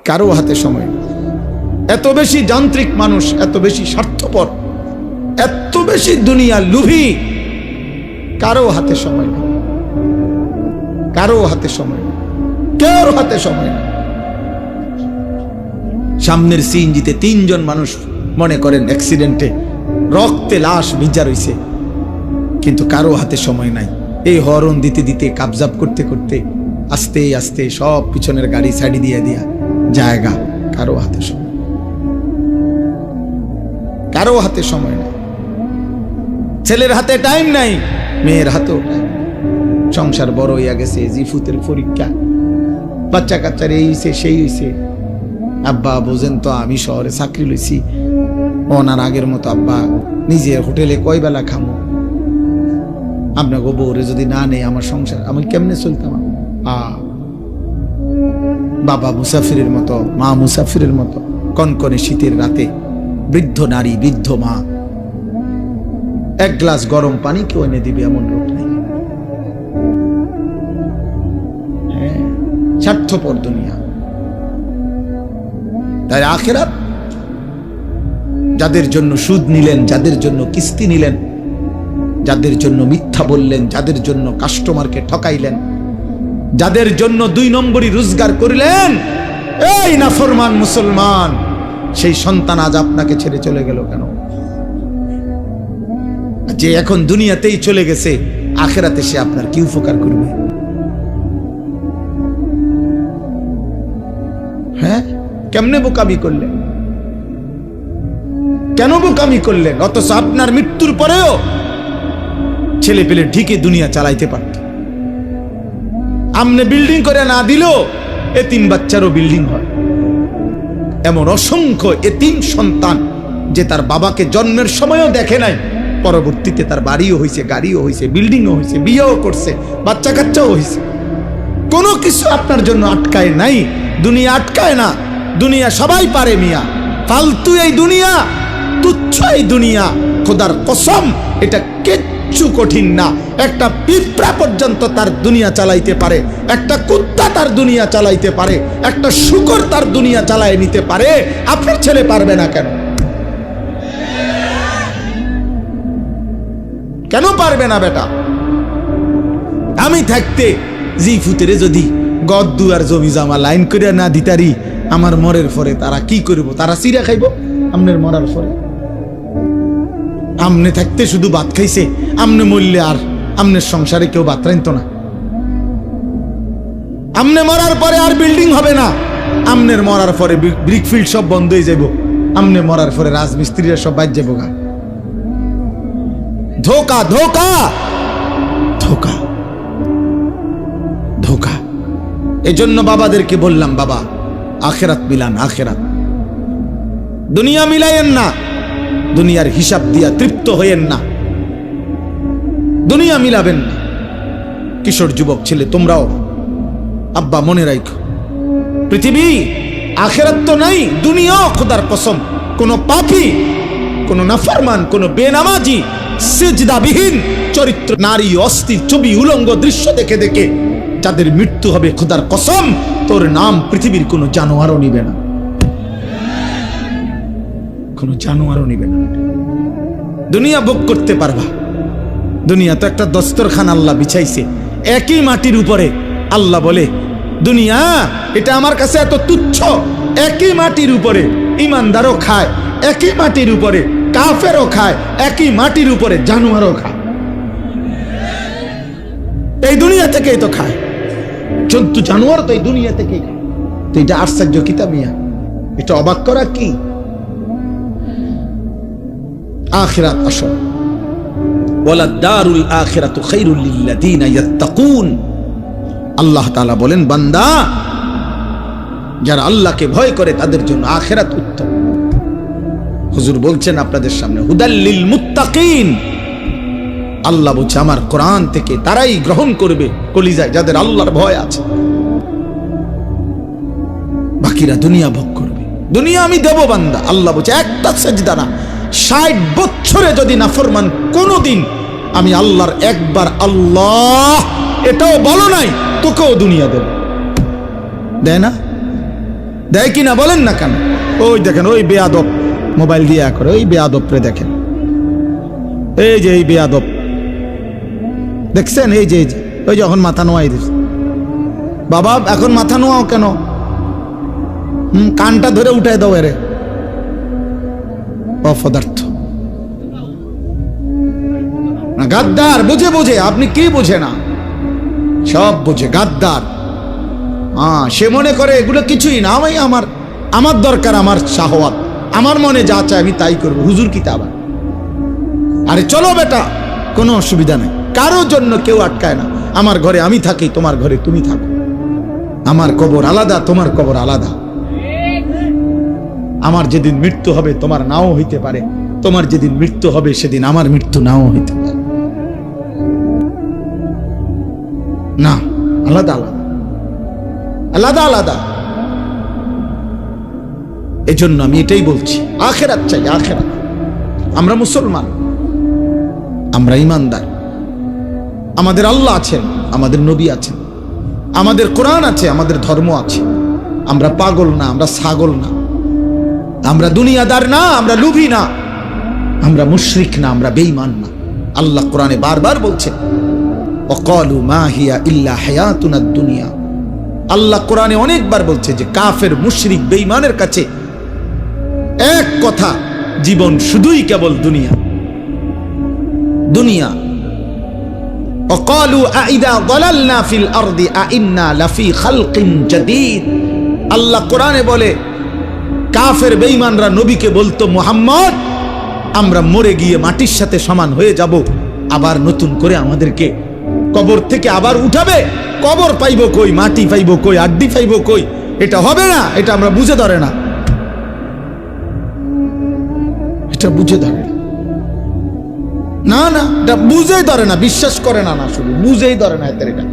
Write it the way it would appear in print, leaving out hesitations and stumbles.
কারো হাতে সময় নেই। এত বেশি যান্ত্রিক মানুষ, এত বেশি স্বার্থপর, এত বেশি দুনিয়া লোভী, কারো হাতে সময় নেই, কারো হাতে সময় নেই, কারো হাতে সময় নেই। সামনের সিএনজিতে 3 জন মানুষ মনে করেন অ্যাক্সিডেন্টে রক্তে লাশ ভিজা রইছে, কিন্তু কারো হাতে সময় নাই। এই হরন দিতে দিতে কাবজাব করতে করতে আস্তে আস্তে সব পিছনের গাড়ি সাইড দিয়ে দিয়া জায়গা। কারো হাতে সময়, কারো হাতে সময় নাই। ছেলের হাতে টাইম নাই, মেয়ের হাতেও টাইম। সংসার বড় হইয়া গেছে, জিফুতের পরীক্ষা, বাচ্চা কাচ্চার এই হইছে সেই হইছে। আব্বা বোঝেন তো, আমি শহরে চাকরি লইছি, ওনার আগের মতো আব্বা নিজের হোটেলে কয় বেলা খামো, আপনাকে বউরে যদি না নেই আমার সংসার আমি কেমনে চলতাম। বাবা মুসাফিরের মতো, মা মুসাফিরের মতো, কনকনে শীতের রাতে বৃদ্ধ নারী, বৃদ্ধ মা 1 গ্লাস গরম পানি কেউ এনে দিবে এমন লোক নেই। হ্যাঁ, স্বার্থপর দুনিয়া। তাই আখিরাত যাদের জন্য সুদ নিলেন, যাদের জন্য কিস্তি নিলেন, যাদের জন্য মিথ্যা বললেন, যাদের জন্য কাস্টমারকে ঠকাইলেন, যাদের জন্য 2 নম্বরই রোজগার করিলেন, এই নাফরমান মুসলমান, সেই সন্তান আজ আপনাকে ছেড়ে চলে গেল কেন? যে এখন দুনিয়াতেই চলে গেছে, আখিরাতে সে আপনার কি উপকার করবে? হ্যাঁ, কেমনে বোকামি করলেন? কেন বোকামি করলেন? অথচ আপনার মৃত্যুর পরেও ছেলে পেলে ঠিকই দুনিয়া চালাইতে পারত। আমনে বিল্ডিং করে না দিলেও এতিম বাচ্চারও বিল্ডিং হয়। এমন অসংখ্য এতিম সন্তান যে তার বাবাকে জন্মের সময়ও দেখে নাই, পরবর্তীতে তার বাড়িও হয়েছে, গাড়িও হয়েছে, বিল্ডিংও হয়েছে, বিয়েও করছে, বাচ্চা কাচ্চাও হয়েছে। কোনো কিছু আপনার জন্য আটকায় নাই। দুনিয়া আটকায় না, দুনিয়া সবাই পারে মিয়া। ফালতু এই দুনিয়া, তুচ্ছ এই দুনিয়া, খোদার কসম এটা কিচ্ছু কঠিন না। একটা পিঁপড়া পর্যন্ত তার দুনিয়া চালাইতে পারে, একটা কুত্তা তার দুনিয়া চালাইতে পারে, একটা শূকর তার দুনিয়া চালায় নিতে পারে। আপনার ছেলে পারবে না কেন? কেন পারবে না বেটা? আমি থাকতে জিফুতেরে যদি গদ্দু আর জমি জামা লাইন করে না দিতারি, আমার মরের পরে তারা কি করব? তারা চিরা খাইব আমনের মরার পরে। আমনে থাকতে শুধু ভাত খাইছে, আমনে মরলে আর আমনের সংসারে কেউ ভাত রাইতো না। আমনে মরার পরে আর বিল্ডিং হবে না, আমনের মরার পরে ব্রিকফিল্ড সব বন্ধ হয়ে যাব, আমনে মরার পরে রাজমিস্ত্রিরা সব বাইর যাবো গা। ধোকা ধোকা ধোকা ধোকা। এই জন্য বাবাদেরকে বললাম, বাবা আখেরাত মিলান, আখেরাত। দুনিয়া মিলাইয়েন না, দুনিয়ার হিসাব দিয়া তৃপ্ত হইয়েন না, দুনিয়া মিলাবেন না। কিশোর যুবক ছেলে তোমরাও আব্বা মনে রাখো, পৃথিবী আখেরাত তো নাই, দুনিয়াও খোদার কসম কোন পাপী, কোন নাফরমান, কোন বেনামাজি, সিজদাবিহীন চরিত্র নারী, অস্থির ছবি, উলঙ্গ দৃশ্য দেখে দেখে যাদের মৃত্যু হবে, খোদার কসম তোর নাম পৃথিবীর কোন জানোয়ারও নিবে না, কোন জানোয়ারও নিবে না। দুনিয়া ভোগ করতে পারবা, দুনিয়া তো একটা দস্তরখান আল্লাহ বিছাইছে একই মাটির উপরে। আল্লাহ বলে দুনিয়া এটা আমার কাছে এত তুচ্ছ, একই মাটির উপরে ইমানদারও খায়, একই মাটির উপরে কাফেরও খায়, একই মাটির উপরে জানোয়ারও খায়। এই দুনিয়া থেকেই তো খায়, জন্তু জানোয়ার তো এই দুনিয়া থেকেই খায়। তো এটা আশ্চর্য কিতাব মিয়া, এটা অবাক করা কি? আখিরাত আসল, ওয়ালা দারুল আখিরাতু খায়রুল লিল্লাযিনা ইয়াত্তাকুন। আল্লাহ তাআলা বলেন, বান্দা যারা আল্লাহকে ভয় করে তাদের জন্য আখিরাত উত্তম। হুজুর বলছেন আপনাদের সামনে, হুদাল লিল মুত্তাকিন। আল্লাহ বলছে আমার কোরআন থেকে তারাই গ্রহণ করবে কলিজায় যাদের আল্লাহর ভয় আছে, বাকিরা দুনিয়া ভোগ করবে। দুনিয়া আমি দেব বান্দা, আল্লাহ বলছে একটা সেজদা না, 60 বছরে যদি নাফরমান কোনদিন আমি আল্লাহর একবার আল্লাহ এটাও বলো নাই, তোকেও দুনিয়া দেব। দেয় না? দেয় কি না বলেন না কেন? ওই দেখেন ওই বেয়াদব মোবাইল দিয়ে করে, ওই বেয়াদবরে দেখেন, এই যে এই বেয়াদব দেখছেন, এই যে ওই যখন মাথা নোয়াই দিস, বাবা এখন মাথা নোয়াও কেন? কানটা ধরে উঠাই দাও এরে, অপদার্থ গাদ্দার। বুঝে বুঝে, আপনি কি বুঝে না? সব বুঝে, গাদ্দার। সে মনে করে এগুলো কিছুই না, আমি আমার দরকার আমার শাহওয়াত, আমার মনে যা চায় আমি তাই করবো। হুজুর কি তা আবার? আরে চলো বেটা, কোনো অসুবিধা নেই, কারোর জন্য কেউ আটকায় না। আমার ঘরে আমি থাকি, তোমার ঘরে তুমি থাকো, আমার কবর আলাদা, তোমার কবর আলাদা। আমার যেদিন মৃত্যু হবে তোমার নাও হইতে পারে, তোমার যেদিন মৃত্যু হবে সেদিন আমার মৃত্যু নাও হইতে পারে। না, আলাদা আলাদা, আলাদা আলাদা। এজন্য আমি এটাই বলছি, আখেরাত চাই, আখেরাত। আমরা মুসলমান, আমরা ইমানদার, আমাদের আল্লাহ আছেন, আমাদের নবী আছেন, আমাদের কোরআন আছে, আমাদের ধর্ম আছে। আমরা পাগল না, আমরা ছাগল না, আমরা দুনিয়াদার না, আমরা লুভি না, আমরা মুশরিক না, আমরা বেঈমান না। আল্লাহ কোরআনে বারবার বলছেন, ওয়াকালু মা হিয়া ইল্লা হায়াতুনাদ দুনিয়া। আল্লাহ কোরআনে অনেকবার বলছে যে কাফের, মুশরিক, বেঈমানের কাছে এক কথা, জীবন শুধুই কেবল দুনিয়া, দুনিয়া। ওয়াকালু আইদা যালালনা ফিল আরদি আইন্না লাফি খালকিন জাদীদ। আল্লাহ কোরআনে বলে, কাফের বেঈমানরা নবীকে বলতো, মুহাম্মদ আমরা মরে গিয়ে মাটির সাথে সমান হয়ে যাব, আবার নতুন করে আমাদেরকে কবর থেকে আবার উঠাবে। কবর পাইব কই, মাটি পাইব কই, আড্ডি পাইব কই? এটা হবে না, এটা আমরা বুঝে ধরে না, এটা বুঝে ধরে না, না, এটা বুঝেই ধরে না, বিশ্বাস করে না, না শুধু বুঝেই ধরে না এদের এটা।